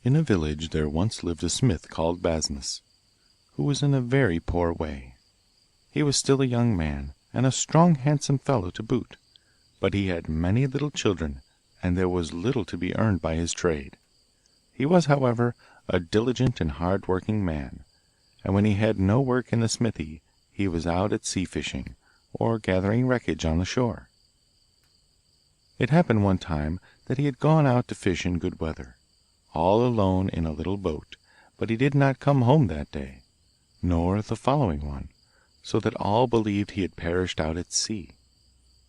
In a village there once lived a smith called Basmus, who was in a very poor way. He was still a young man, and a strong handsome fellow to boot, but he had many little children, and there was little to be earned by his trade. He was, however, a diligent and hard working man, and when he had no work in the smithy he was out at sea fishing, or gathering wreckage on the shore. It happened one time that he had gone out to fish in good weather, all alone in a little boat, but he did not come home that day, nor the following one, so that all believed he had perished out at sea.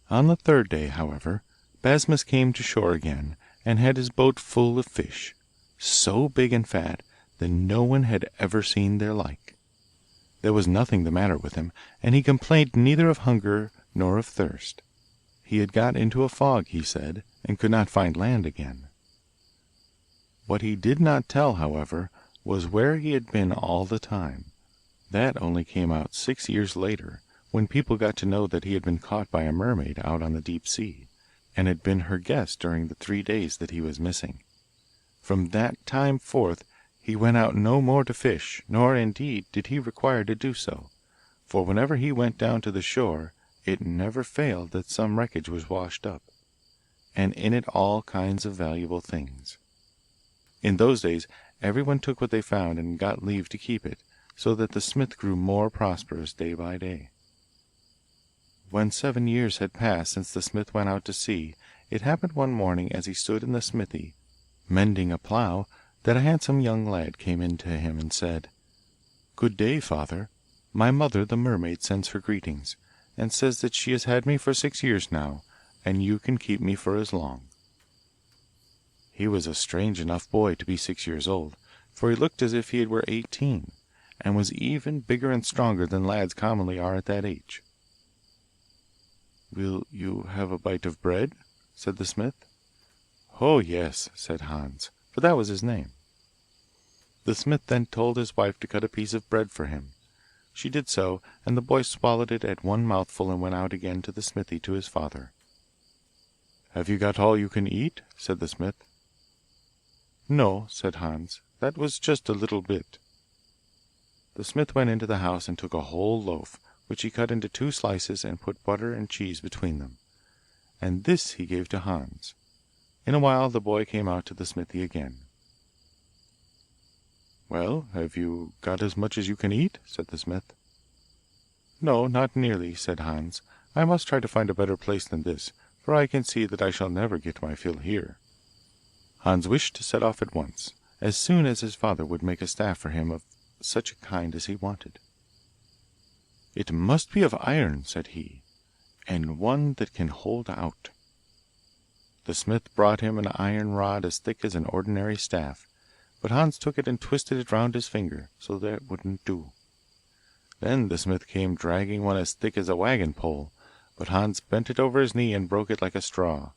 On the third day, however, Basmus came to shore again, and had his boat full of fish, so big and fat that no one had ever seen their like. There was nothing the matter with him, and he complained neither of hunger nor of thirst. He had got into a fog, he said, and could not find land again. What he did not tell, however, was where he had been all the time. That only came out 6 years later, when people got to know that he had been caught by a mermaid out on the deep sea, and had been her guest during the 3 days that he was missing. From that time forth he went out no more to fish, nor indeed did he require to do so, for whenever he went down to the shore it never failed that some wreckage was washed up, and in it all kinds of valuable things. In those days everyone took what they found and got leave to keep it, so that the smith grew more prosperous day by day. When 7 years had passed since the smith went out to sea, it happened one morning as he stood in the smithy, mending a plough, that a handsome young lad came in to him and said, "Good day, father. My mother, the mermaid, sends her greetings, and says that she has had me for 6 years now, and you can keep me for as long." He was a strange enough boy to be 6 years old, for he looked as if he were 18, and was even bigger and stronger than lads commonly are at that age. "Will you have a bite of bread?" said the smith. "Oh yes," said Hans, for that was his name. The smith then told his wife to cut a piece of bread for him. She did so, and the boy swallowed it at one mouthful and went out again to the smithy to his father. "Have you got all you can eat?" said the smith. "No," said Hans, "that was just a little bit." The smith went into the house and took a whole loaf, which he cut into 2 slices and put butter and cheese between them, and this he gave to Hans. In a while the boy came out to the smithy again. "Well, have you got as much as you can eat?" said the smith. "No, not nearly," said Hans. "I must try to find a better place than this, for I can see that I shall never get my fill here." Hans wished to set off at once, as soon as his father would make a staff for him of such a kind as he wanted. "It must be of iron," said he, "and one that can hold out." The smith brought him an iron rod as thick as an ordinary staff, but Hans took it and twisted it round his finger, so that it wouldn't do. Then the smith came dragging one as thick as a waggon pole, but Hans bent it over his knee and broke it like a straw.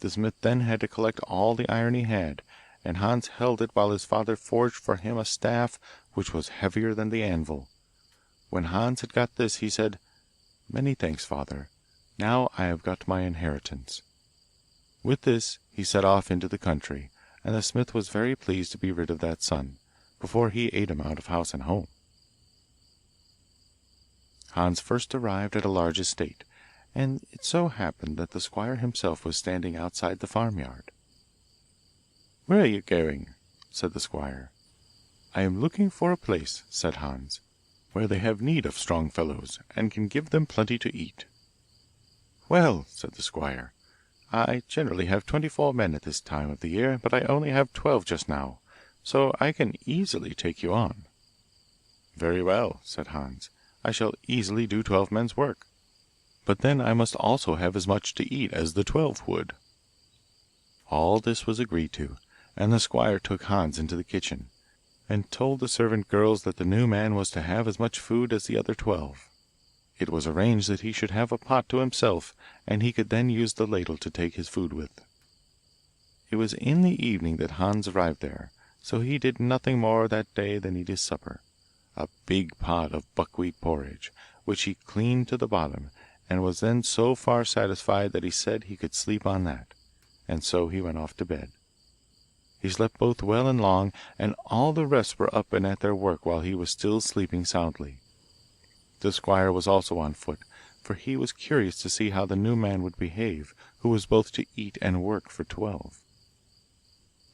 The smith then had to collect all the iron he had, and Hans held it while his father forged for him a staff which was heavier than the anvil. When Hans had got this he said, "Many thanks, father. Now I have got my inheritance." With this he set off into the country, and the smith was very pleased to be rid of that son, before he ate him out of house and home. Hans first arrived at a large estate, and it so happened that the squire himself was standing outside the farmyard. "Where are you going?" said the squire. "I am looking for a place," said Hans, "where they have need of strong fellows, and can give them plenty to eat." "Well," said the squire, "I generally have 24 men at this time of the year, but I only have 12 just now, so I can easily take you on." "Very well," said Hans, "I shall easily do 12 men's work, but then I must also have as much to eat as the 12 would." All this was agreed to, and the squire took Hans into the kitchen, and told the servant girls that the new man was to have as much food as the other 12. It was arranged that he should have a pot to himself, and he could then use the ladle to take his food with. It was in the evening that Hans arrived there, so he did nothing more that day than eat his supper, a big pot of buckwheat porridge, which he cleaned to the bottom, and was then so far satisfied that he said he could sleep on that, and so he went off to bed. He slept both well and long, and all the rest were up and at their work while he was still sleeping soundly. The squire was also on foot, for he was curious to see how the new man would behave who was both to eat and work for 12.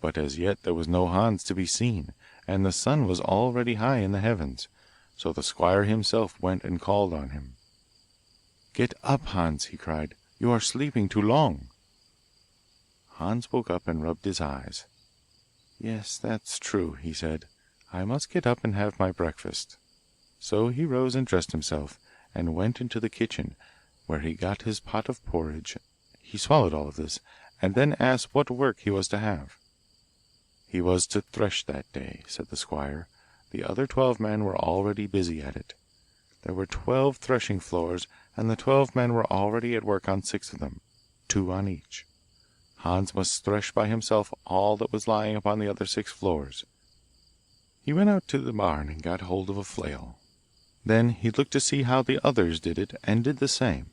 But as yet there was no Hans to be seen, and the sun was already high in the heavens, so the squire himself went and called on him. 'Get up, Hans,' he cried, 'you are sleeping too long.' Hans woke up and rubbed his eyes. 'Yes, that's true,' he said. 'I must get up and have my breakfast.' So he rose and dressed himself, and went into the kitchen, where he got his pot of porridge. He swallowed all of this, and then asked what work he was to have. He was to thresh that day, said the squire. The other 12 men were already busy at it. There were 12 threshing floors, and the 12 men were already at work on 6 of them, 2 on each. Hans must thresh by himself all that was lying upon the other 6 floors. He went out to the barn and got hold of a flail. Then he looked to see how the others did it, and did the same.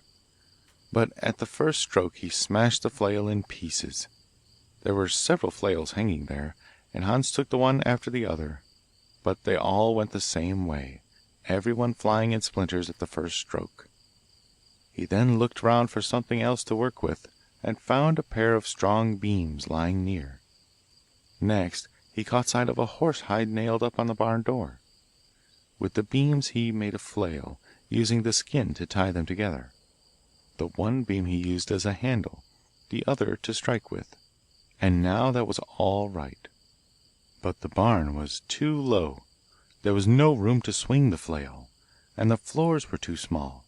But at the first stroke he smashed the flail in pieces. There were several flails hanging there, and Hans took the one after the other, but they all went the same way, everyone flying in splinters at the first stroke. He then looked round for something else to work with, and found a pair of strong beams lying near. Next he caught sight of a horse hide nailed up on the barn door. With the beams he made a flail, using the skin to tie them together. The one beam he used as a handle, the other to strike with, and now that was all right. But the barn was too low, there was no room to swing the flail, and the floors were too small.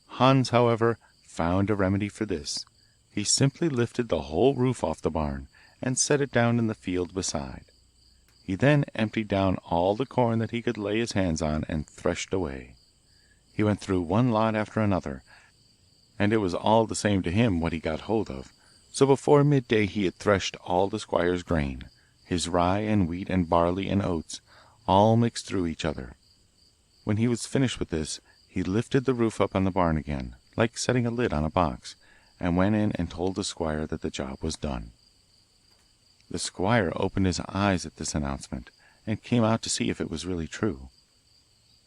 Hans, however, found a remedy for this. He simply lifted the whole roof off the barn, and set it down in the field beside. He then emptied down all the corn that he could lay his hands on, and threshed away. He went through one lot after another, and it was all the same to him what he got hold of, so before midday he had threshed all the squire's grain, his rye and wheat and barley and oats, all mixed through each other. When he was finished with this, he lifted the roof up on the barn again, like setting a lid on a box, and went in and told the squire that the job was done. The squire opened his eyes at this announcement, and came out to see if it was really true.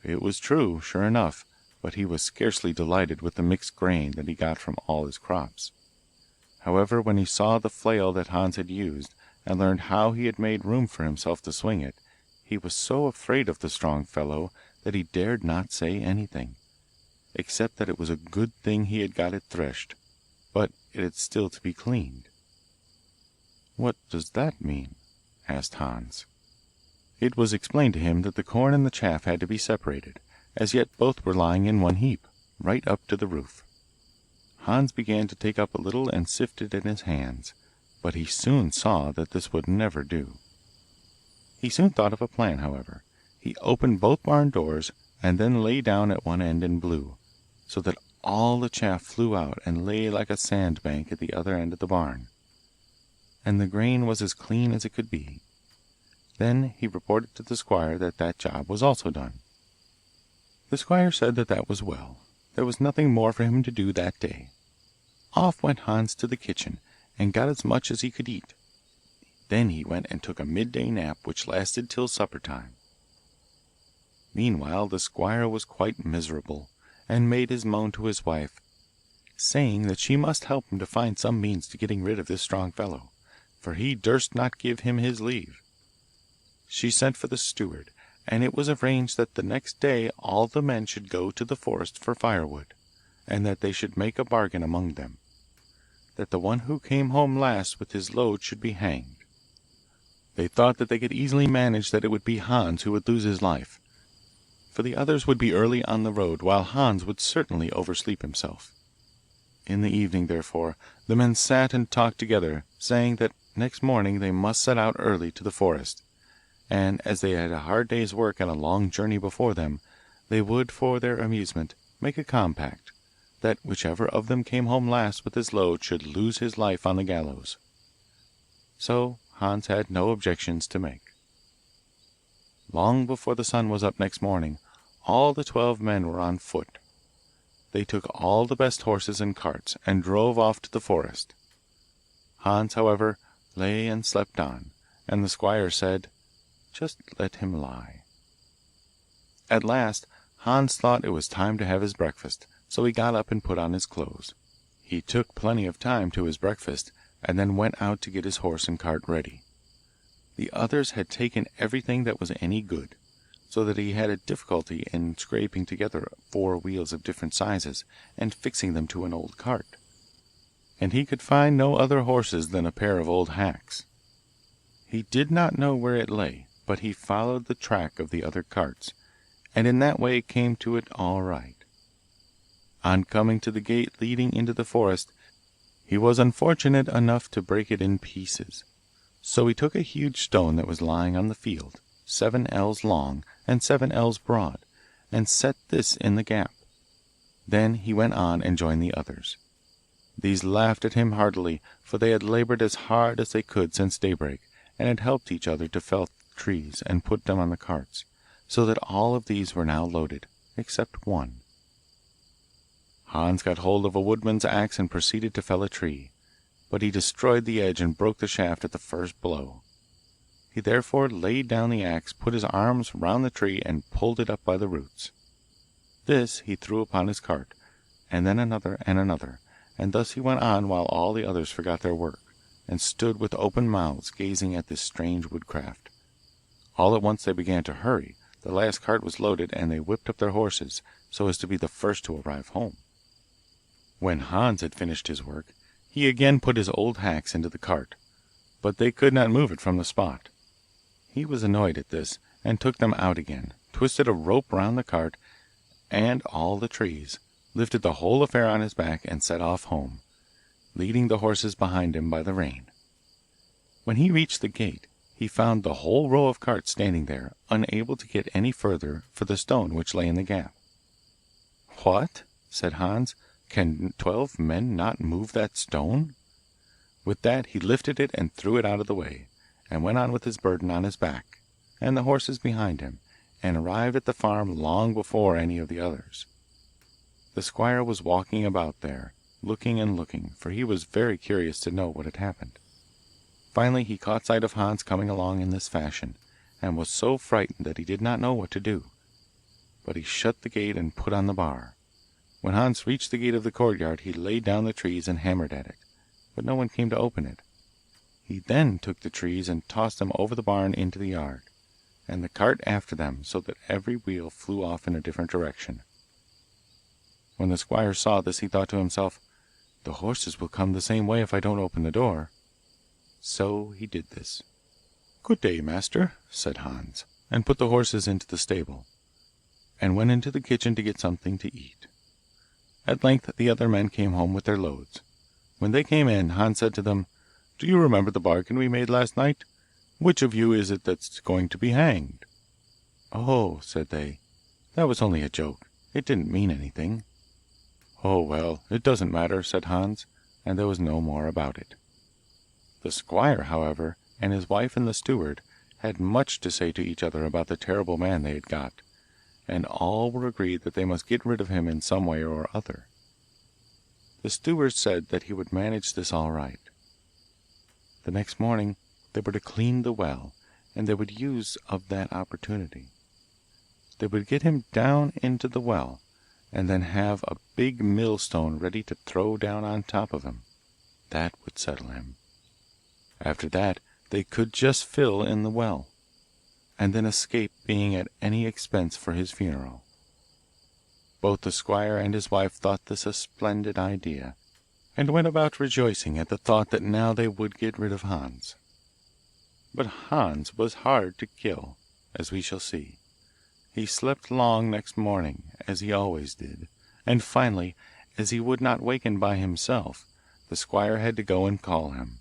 It was true, sure enough, but he was scarcely delighted with the mixed grain that he got from all his crops. However, when he saw the flail that Hans had used, and learned how he had made room for himself to swing it, he was so afraid of the strong fellow that he dared not say anything, except that it was a good thing he had got it threshed, but it had still to be cleaned. 'What does that mean?' asked Hans. It was explained to him that the corn and the chaff had to be separated, as yet both were lying in one heap, right up to the roof. Hans began to take up a little and sift it in his hands, but he soon saw that this would never do. He soon thought of a plan, however. He opened both barn doors, and then lay down at one end and blew, so that all the chaff flew out and lay like a sandbank at the other end of the barn, and the grain was as clean as it could be. Then he reported to the squire that that job was also done. The squire said that that was well. There was nothing more for him to do that day. Off went Hans to the kitchen, and got as much as he could eat. Then he went and took a midday nap which lasted till supper time. Meanwhile the squire was quite miserable, and made his moan to his wife, saying that she must help him to find some means to getting rid of this strong fellow, for he durst not give him his leave. She sent for the steward, and it was arranged that the next day all the men should go to the forest for firewood, and that they should make a bargain among them, that the one who came home last with his load should be hanged. They thought that they could easily manage that it would be Hans who would lose his life, for the others would be early on the road, while Hans would certainly oversleep himself. In the evening, therefore, the men sat and talked together, saying that next morning they must set out early to the forest, and as they had a hard day's work and a long journey before them, they would, for their amusement, make a compact, that whichever of them came home last with his load should lose his life on the gallows. So Hans had no objections to make. Long before the sun was up next morning, all the 12 men were on foot. They took all the best horses and carts, and drove off to the forest. Hans, however, lay and slept on, and the squire said, 'Just let him lie.' At last Hans thought it was time to have his breakfast, so he got up and put on his clothes. He took plenty of time to his breakfast, and then went out to get his horse and cart ready. The others had taken everything that was any good, so that he had a difficulty in scraping together 4 wheels of different sizes and fixing them to an old cart, and he could find no other horses than a pair of old hacks. He did not know where it lay, but he followed the track of the other carts, and in that way came to it all right. On coming to the gate leading into the forest, he was unfortunate enough to break it in pieces, so he took a huge stone that was lying on the field, 7 ells long and 7 ells broad, and set this in the gap. Then he went on and joined the others. These laughed at him heartily, for they had laboured as hard as they could since daybreak, and had helped each other to fell trees and put them on the carts, so that all of these were now loaded, except one. Hans got hold of a woodman's axe and proceeded to fell a tree, but he destroyed the edge and broke the shaft at the first blow. He therefore laid down the axe, put his arms round the tree, and pulled it up by the roots. This he threw upon his cart, and then another and another, and thus he went on while all the others forgot their work, and stood with open mouths gazing at this strange woodcraft. All at once they began to hurry. The last cart was loaded, and they whipped up their horses, so as to be the first to arrive home. When Hans had finished his work, he again put his old hacks into the cart, but they could not move it from the spot. He was annoyed at this, and took them out again, twisted a rope round the cart and all the trees, lifted the whole affair on his back, and set off home, leading the horses behind him by the rein. When he reached the gate, he found the whole row of carts standing there, unable to get any further for the stone which lay in the gap. 'What!' said Hans, 'can 12 men not move that stone?' With that he lifted it and threw it out of the way, and went on with his burden on his back, and the horses behind him, and arrived at the farm long before any of the others. The squire was walking about there, looking and looking, for he was very curious to know what had happened. Finally he caught sight of Hans coming along in this fashion, and was so frightened that he did not know what to do. But he shut the gate and put on the bar. When Hans reached the gate of the courtyard he laid down the trees and hammered at it, but no one came to open it. He then took the trees and tossed them over the barn into the yard, and the cart after them, so that every wheel flew off in a different direction. When the squire saw this he thought to himself, 'The horses will come the same way if I don't open the door.' So he did this. 'Good day, master,' said Hans, and put the horses into the stable, and went into the kitchen to get something to eat. At length the other men came home with their loads. When they came in, Hans said to them, 'Do you remember the bargain we made last night? Which of you is it that's going to be hanged?' 'Oh,' said they, 'that was only a joke. It didn't mean anything.' 'Oh, well, it doesn't matter,' said Hans, and there was no more about it. The squire, however, and his wife and the steward had much to say to each other about the terrible man they had got, and all were agreed that they must get rid of him in some way or other. The steward said that he would manage this all right. The next morning they were to clean the well, and they would use of that opportunity. They would get him down into the well, and then have a big millstone ready to throw down on top of him. That would settle him. After that they could just fill in the well, and then escape being at any expense for his funeral. Both the squire and his wife thought this a splendid idea, and went about rejoicing at the thought that now they would get rid of Hans. But Hans was hard to kill, as we shall see. He slept long next morning, as he always did, and finally, as he would not waken by himself, the squire had to go and call him.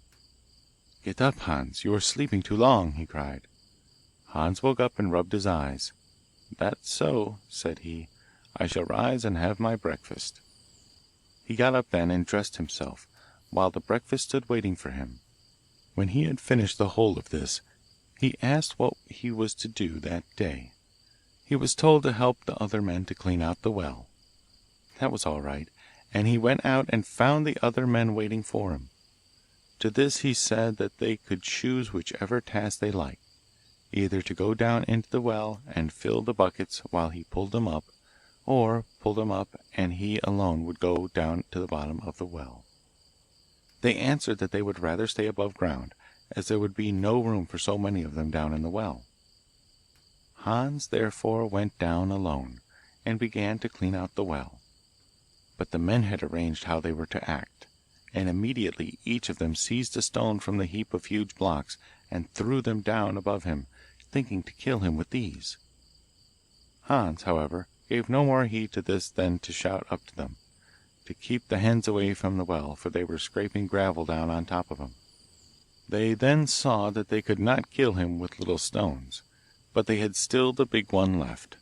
'Get up, Hans, you are sleeping too long,' he cried. Hans woke up and rubbed his eyes. 'That's so,' said he. 'I shall rise and have my breakfast.' He got up then and dressed himself, while the breakfast stood waiting for him. When he had finished the whole of this, he asked what he was to do that day. He was told to help the other men to clean out the well. That was all right, and he went out and found the other men waiting for him. To this he said that they could choose whichever task they liked, either to go down into the well and fill the buckets while he pulled them up, or pull them up and he alone would go down to the bottom of the well. They answered that they would rather stay above ground, as there would be no room for so many of them down in the well. Hans therefore went down alone, and began to clean out the well. But the men had arranged how they were to act, and immediately each of them seized a stone from the heap of huge blocks and threw them down above him, thinking to kill him with these. Hans, however, gave no more heed to this than to shout up to them, to keep the hens away from the well, for they were scraping gravel down on top of him. They then saw that they could not kill him with little stones, but they had still the big one left.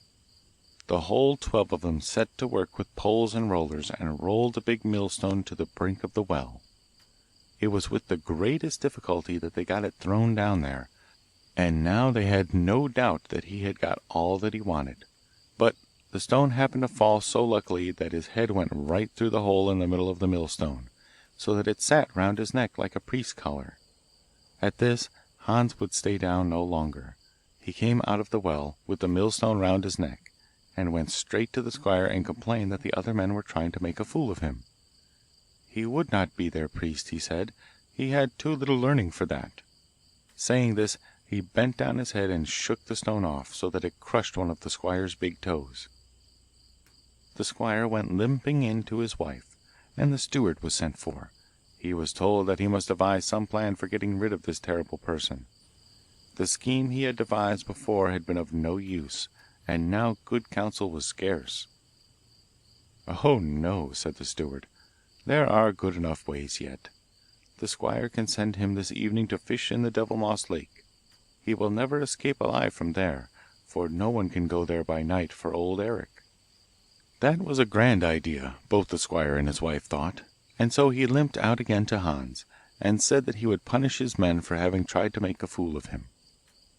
The whole 12 of them set to work with poles and rollers, and rolled the big millstone to the brink of the well. It was with the greatest difficulty that they got it thrown down there, and now they had no doubt that he had got all that he wanted. But the stone happened to fall so luckily that his head went right through the hole in the middle of the millstone, so that it sat round his neck like a priest's collar. At this Hans would stay down no longer. He came out of the well with the millstone round his neck, and went straight to the squire and complained that the other men were trying to make a fool of him. He would not be their priest, he said, he had too little learning for that. Saying this, he bent down his head and shook the stone off, so that it crushed one of the squire's big toes. The squire went limping in to his wife, and the steward was sent for. He was told that he must devise some plan for getting rid of this terrible person. The scheme he had devised before had been of no use, and now good counsel was scarce. "Oh no," said the steward, "there are good enough ways yet. The squire can send him this evening to fish in the Devilmoss Lake. He will never escape alive from there, for no one can go there by night for old Eric." That was a grand idea, both the squire and his wife thought, and so he limped out again to Hans, and said that he would punish his men for having tried to make a fool of him.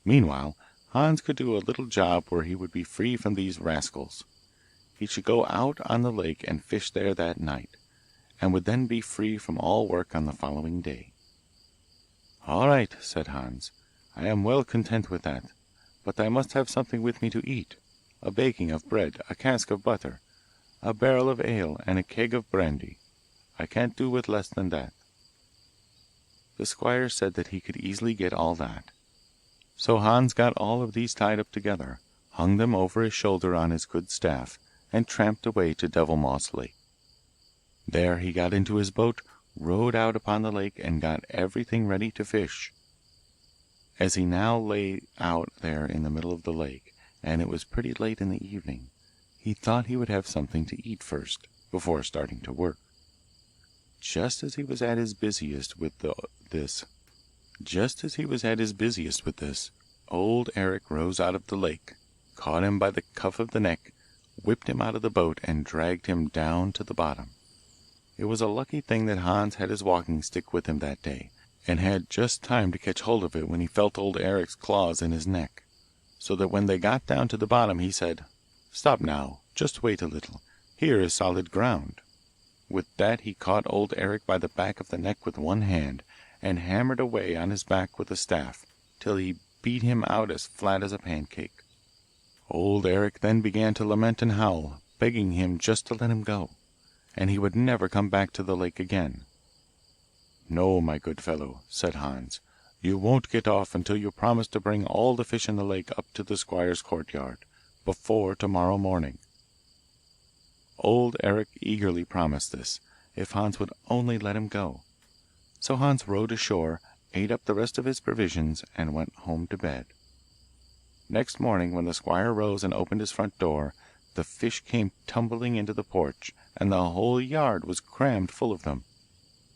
Meanwhile Hans could do a little job where he would be free from these rascals. He should go out on the lake and fish there that night, and would then be free from all work on the following day. "All right," said Hans, "I am well content with that, but I must have something with me to eat, a baking of bread, a cask of butter, a barrel of ale, and a keg of brandy. I can't do with less than that." The squire said that he could easily get all that. So Hans got all of these tied up together, hung them over his shoulder on his good staff, and tramped away to Devilmoss Lake. There he got into his boat, rowed out upon the lake, and got everything ready to fish. As he now lay out there in the middle of the lake, and it was pretty late in the evening, he thought he would have something to eat first, before starting to work. Just as he was at his busiest with this, old Eric rose out of the lake, caught him by the cuff of the neck, whipped him out of the boat, and dragged him down to the bottom. It was a lucky thing that Hans had his walking stick with him that day, and had just time to catch hold of it when he felt old Eric's claws in his neck, so that when they got down to the bottom he said, "Stop now, just wait a little, here is solid ground." With that he caught old Eric by the back of the neck with one hand, and hammered away on his back with the staff, till he beat him out as flat as a pancake. Old Eric then began to lament and howl, begging him just to let him go, and he would never come back to the lake again. "No, my good fellow," said Hans, "you won't get off until you promise to bring all the fish in the lake up to the squire's courtyard, before tomorrow morning." Old Eric eagerly promised this, if Hans would only let him go. So Hans rowed ashore, ate up the rest of his provisions, and went home to bed. Next morning, when the squire rose and opened his front door, the fish came tumbling into the porch, and the whole yard was crammed full of them.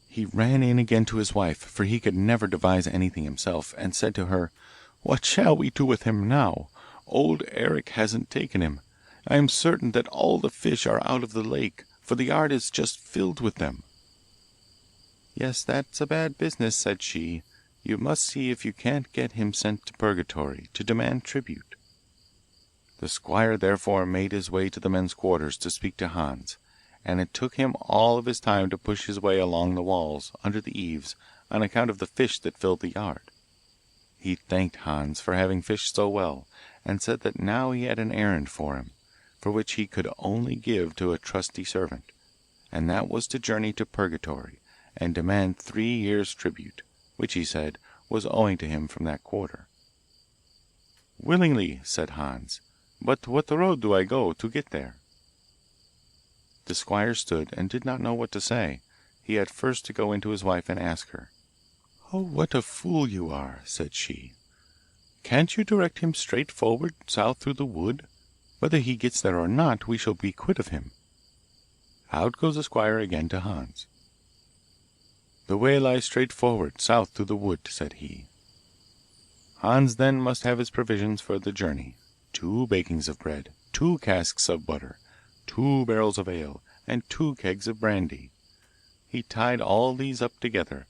He ran in again to his wife, for he could never devise anything himself, and said to her, "What shall we do with him now? Old Eric hasn't taken him. I am certain that all the fish are out of the lake, for the yard is just filled with them." "Yes, that's a bad business," said she. "You must see if you can't get him sent to purgatory, to demand tribute." The squire therefore made his way to the men's quarters to speak to Hans, and it took him all of his time to push his way along the walls, under the eaves, on account of the fish that filled the yard. He thanked Hans for having fished so well, and said that now he had an errand for him, for which he could only give to a trusty servant, and that was to journey to Purgatory and demand 3 years' tribute, which, he said, was owing to him from that quarter. 'Willingly,' said Hans, 'but what road do I go to get there?' The squire stood and did not know what to say. He had first to go into his wife and ask her. 'Oh, what a fool you are!' said she. 'Can't you direct him straight forward south through the wood? Whether he gets there or not, we shall be quit of him.' Out goes the squire again to Hans. 'The way lies straight forward south through the wood,' said he. Hans then must have his provisions for the journey: 2 bakings of bread, 2 casks of butter, 2 barrels of ale, and 2 kegs of brandy. He tied all these up together,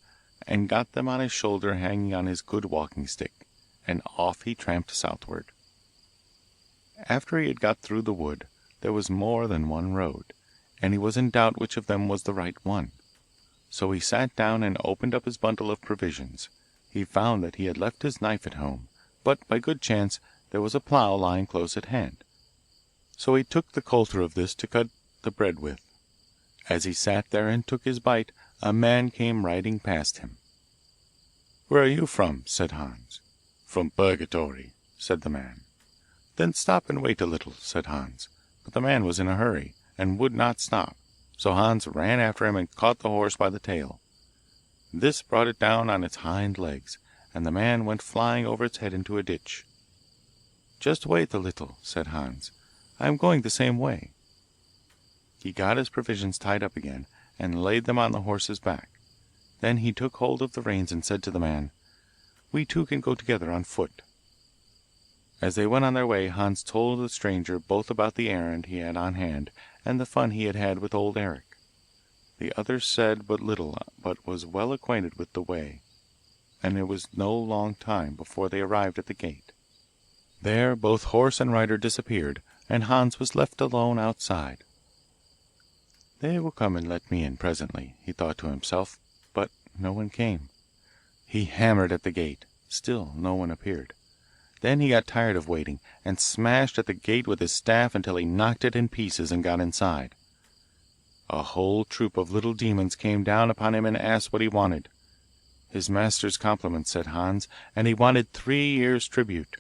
and got them on his shoulder hanging on his good walking stick, and off he tramped southward. After he had got through the wood there was more than one road, and he was in doubt which of them was the right one. So he sat down and opened up his bundle of provisions. He found that he had left his knife at home, but by good chance there was a plough lying close at hand. So he took the coulter of this to cut the bread with. As he sat there and took his bite, a man came riding past him. 'Where are you from?' said Hans. 'From Purgatory,' said the man. 'Then stop and wait a little,' said Hans, but the man was in a hurry, and would not stop, so Hans ran after him and caught the horse by the tail. This brought it down on its hind legs, and the man went flying over its head into a ditch. 'Just wait a little,' said Hans, 'I am going the same way.' He got his provisions tied up again, and laid them on the horse's back. Then he took hold of the reins and said to the man, 'We two can go together on foot.' As they went on their way Hans told the stranger both about the errand he had on hand and the fun he had had with old Eric. The other said but little, but was well acquainted with the way, and it was no long time before they arrived at the gate. There both horse and rider disappeared, and Hans was left alone outside. 'They will come and let me in presently,' he thought to himself, but no one came. He hammered at the gate, still no one appeared. Then he got tired of waiting, and smashed at the gate with his staff until he knocked it in pieces and got inside. A whole troop of little demons came down upon him and asked what he wanted. His master's compliments, said Hans, and he wanted 3 years' tribute.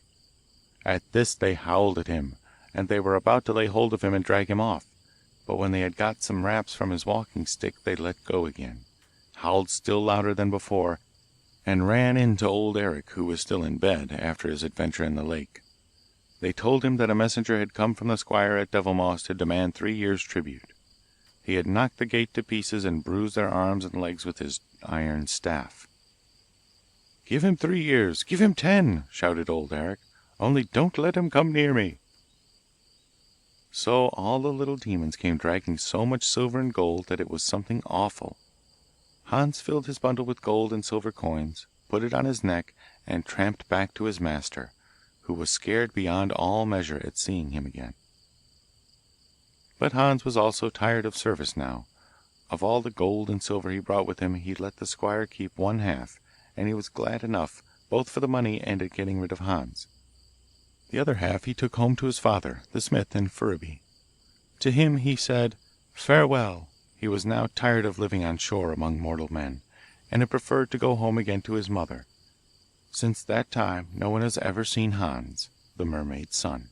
At this they howled at him, and they were about to lay hold of him and drag him off, but when they had got some raps from his walking stick they let go again, howled still louder than before, and ran in to old Eric, who was still in bed after his adventure in the lake. They told him that a messenger had come from the squire at Devilmoss to demand 3 years' tribute. He had knocked the gate to pieces and bruised their arms and legs with his iron staff. 'Give him 3 years, give him 10,' shouted old Eric, 'only don't let him come near me.' So all the little demons came dragging so much silver and gold that it was something awful. Hans filled his bundle with gold and silver coins, put it on his neck, and tramped back to his master, who was scared beyond all measure at seeing him again. But Hans was also tired of service now. Of all the gold and silver he brought with him he let the squire keep 1/2, and he was glad enough, both for the money and at getting rid of Hans. The other half he took home to his father, the smith in Furreby. To him he said, 'Farewell.' He was now tired of living on shore among mortal men, and had preferred to go home again to his mother. Since that time no one has ever seen Hans, the mermaid's son.